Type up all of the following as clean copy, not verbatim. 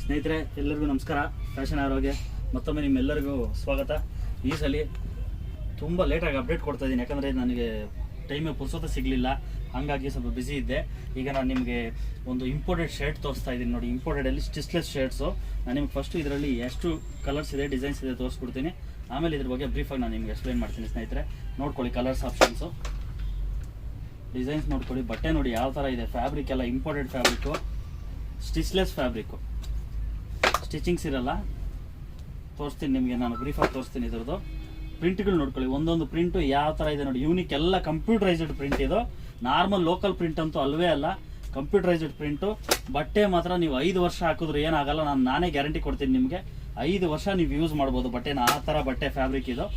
ಸ್ನೇಹಿತರೆ ಎಲ್ಲರಿಗೂ ನಮಸ್ಕಾರ. ಫ್ಯಾಷನ್ ಆರೋಗ್ಯ ಮತ್ತೊಮ್ಮೆ ನಿಮ್ಮೆಲ್ಲರಿಗೂ ಸ್ವಾಗತ. ಈ ಸಲ ತುಂಬ ಲೇಟಾಗಿ ಅಪ್ಡೇಟ್ ಕೊಡ್ತಾ ಇದ್ದೀನಿ, ಯಾಕಂದರೆ ನನಗೆ ಟೈಮಿಗೆ ಪುರ್ಸೊತ್ತೆ ಸಿಗಲಿಲ್ಲ, ಹಾಗಾಗಿ ಸ್ವಲ್ಪ ಬ್ಯುಸಿ ಇದ್ದೆ. ಈಗ ನಾನು ನಿಮಗೆ ಒಂದು ಇಂಪೋರ್ಟೆಡ್ ಶರ್ಟ್ ತೋರಿಸ್ತಾ ಇದ್ದೀನಿ ನೋಡಿ. ಇಂಪೋರ್ಟೆಡಲ್ಲಿ ಸ್ಟಿಚ್ಲೆಸ್ ಶರ್ಟ್ಸು. ನಾನು ನಿಮ್ಗೆ ಫಸ್ಟು ಇದರಲ್ಲಿ ಎಷ್ಟು ಕಲರ್ಸ್ ಇದೆ, ಡಿಸೈನ್ಸ್ ಇದೆ ತೋರಿಸ್ಬಿಡ್ತೀನಿ. ಆಮೇಲೆ ಇದ್ರ ಬಗ್ಗೆ ಬ್ರೀಫಾಗಿ ನಾನು ನಿಮ್ಗೆ ಎಕ್ಸ್ಪ್ಲೈನ್ ಮಾಡ್ತೀನಿ. ಸ್ನೇಹಿತರೆ ನೋಡ್ಕೊಳ್ಳಿ, ಕಲರ್ಸ್ ಆಪ್ಷನ್ಸು, ಡಿಸೈನ್ಸ್ ನೋಡ್ಕೊಳ್ಳಿ, ಬಟ್ಟೆ ನೋಡಿ ಯಾವ ಥರ ಇದೆ. ಫ್ಯಾಬ್ರಿಕ್ ಎಲ್ಲ ಇಂಪೋರ್ಟೆಡ್ ಫ್ಯಾಬ್ರಿಕ್ಕು, ಸ್ಟಿಚ್ಲೆಸ್ ಫ್ಯಾಬ್ರಿಕ್ಕು, ಸ್ಟಿಚಿಂಗ್ಸ್ ಇರಲ್ಲ. ತೋರಿಸ್ತೀನಿ ನಿಮಗೆ, ನಾನು ಬ್ರೀಫಾಗಿ ತೋರಿಸ್ತೀನಿ. ಇದ್ರದ್ದು ಪ್ರಿಂಟ್ಗಳು ನೋಡ್ಕೊಳ್ಳಿ, ಒಂದೊಂದು ಪ್ರಿಂಟು ಯಾವ ಥರ ಇದೆ ನೋಡಿ. ಯೂನಿಕ್, ಎಲ್ಲ ಕಂಪ್ಯೂಟರೈಸ್ಡ್ ಪ್ರಿಂಟ್. ಇದು ನಾರ್ಮಲ್ ಲೋಕಲ್ ಪ್ರಿಂಟ್ ಅಂತೂ ಅಲ್ವೇ ಅಲ್ಲ, ಕಂಪ್ಯೂಟರೈಸ್ಡ್ ಪ್ರಿಂಟು. ಬಟ್ಟೆ ಮಾತ್ರ ನೀವು 5 ವರ್ಷ ಹಾಕಿದ್ರು ಏನಾಗಲ್ಲ, ನಾನೇ ಗ್ಯಾರಂಟಿ ಕೊಡ್ತೀನಿ ನಿಮಗೆ. 5 ವರ್ಷ ನೀವು ಯೂಸ್ ಮಾಡ್ಬೋದು ಬಟ್ಟೆನ, ಆ ಥರ ಬಟ್ಟೆ ಫ್ಯಾಬ್ರಿಕ್ ಇದು.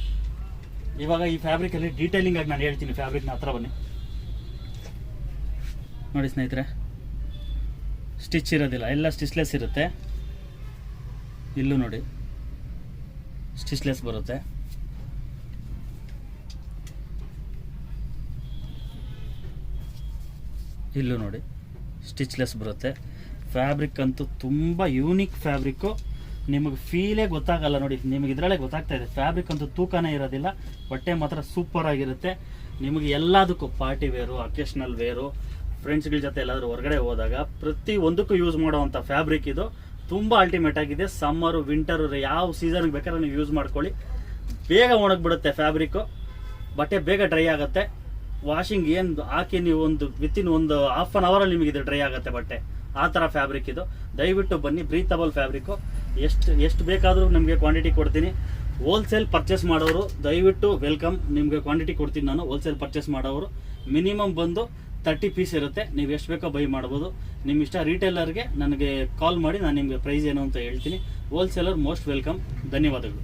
ಇವಾಗ ಈ ಫ್ಯಾಬ್ರಿಕಲ್ಲಿ ಡೀಟೇಲಿಂಗ್ ಆಗಿ ನಾನು ಹೇಳ್ತೀನಿ. ಫ್ಯಾಬ್ರಿಕ್ನ ಹತ್ರ ಬನ್ನಿ ನೋಡಿ ಸ್ನೇಹಿತರೆ. ಸ್ಟಿಚ್ ಇರೋದಿಲ್ಲ, ಎಲ್ಲ ಸ್ಟಿಚ್ಲೆಸ್ ಇರುತ್ತೆ. ಇಲ್ಲೂ ನೋಡಿ ಸ್ಟಿಚ್ಲೆಸ್ ಬರುತ್ತೆ. ಇಲ್ಲೂ ನೋಡಿ ಸ್ಟಿಚ್ಲೆಸ್ ಬರುತ್ತೆ. ಫ್ಯಾಬ್ರಿಕ್ ಅಂತೂ ತುಂಬ ಯೂನಿಕ್ ಫ್ಯಾಬ್ರಿಕ್ಕು, ನಿಮಗೆ ಫೀಲೇ ಗೊತ್ತಾಗಲ್ಲ ನೋಡಿ. ನಿಮಗೆ ಇದರಲ್ಲೇ ಗೊತ್ತಾಗ್ತಾ ಇದೆ, ಫ್ಯಾಬ್ರಿಕ್ ಅಂತೂ ತೂಕನೇ ಇರೋದಿಲ್ಲ. ಬಟ್ಟೆ ಮಾತ್ರ ಸೂಪರ್ ಆಗಿರುತ್ತೆ. ನಿಮಗೆ ಎಲ್ಲದಕ್ಕೂ ಪಾರ್ಟಿ ವೇರು, ಅಕೇಶನಲ್ ವೇರು, ಫ್ರೆಂಡ್ಸ್ಗಳ ಜೊತೆ ಎಲ್ಲಾದರೂ ಹೊರಗಡೆ ಹೋದಾಗ ಪ್ರತಿ ಒಂದಕ್ಕೂ ಯೂಸ್ ಮಾಡೋವಂಥ ಫ್ಯಾಬ್ರಿಕ್ ಇದು. ತುಂಬ ಅಲ್ಟಿಮೇಟ್ ಆಗಿದೆ. ಸಮ್ಮರು, ವಿಂಟರು, ಯಾವ ಸೀಸನ್ಗೆ ಬೇಕಾದ್ರೆ ನೀವು ಯೂಸ್ ಮಾಡ್ಕೊಳ್ಳಿ. ಬೇಗ ಒಣಗಿಬಿಡುತ್ತೆ ಫ್ಯಾಬ್ರಿಕ್ಕು, ಬಟ್ಟೆ ಬೇಗ ಡ್ರೈ ಆಗುತ್ತೆ. ವಾಷಿಂಗ್ ಏನು ಹಾಕಿ ನೀವು ವಿತಿನ್ ಒಂದು ಹಾಫ್ ಆನ್ ಅವರಲ್ಲಿ ನಿಮಗೆ ಇದು ಡ್ರೈ ಆಗುತ್ತೆ ಬಟ್ಟೆ. ಆ ಥರ ಫ್ಯಾಬ್ರಿಕ್ ಇದು. ದಯವಿಟ್ಟು ಬನ್ನಿ, ಬ್ರೀತಬಲ್ ಫ್ಯಾಬ್ರಿಕ್ಕು. ಎಷ್ಟು ಬೇಕಾದರೂ ನಿಮಗೆ ಕ್ವಾಂಟಿಟಿ ಕೊಡ್ತೀನಿ. ಹೋಲ್ಸೇಲ್ ಪರ್ಚೇಸ್ ಮಾಡೋರು ದಯವಿಟ್ಟು ವೆಲ್ಕಮ್. ನಿಮಗೆ ಕ್ವಾಂಟಿಟಿ ಕೊಡ್ತೀನಿ ನಾನು. ಹೋಲ್ಸೇಲ್ ಪರ್ಚೇಸ್ ಮಾಡೋರು ಮಿನಿಮಮ್ ಬಂದು 30 ಪೀಸ್ ಇರುತ್ತೆ. ನೀವು ಎಷ್ಟು ಬೇಕೋ ಬೈ ಮಾಡ್ಬೋದು. ನಿಮ್ಮ ಇಷ್ಟ. ರಿಟೇಲರ್ಗೆ ನನಗೆ ಕಾಲ್ ಮಾಡಿ ನಾನು ನಿಮಗೆ ಪ್ರೈಸ್ ಏನು ಅಂತ ಹೇಳ್ತೀನಿ. Wholesaler most welcome. ಧನ್ಯವಾದಗಳು.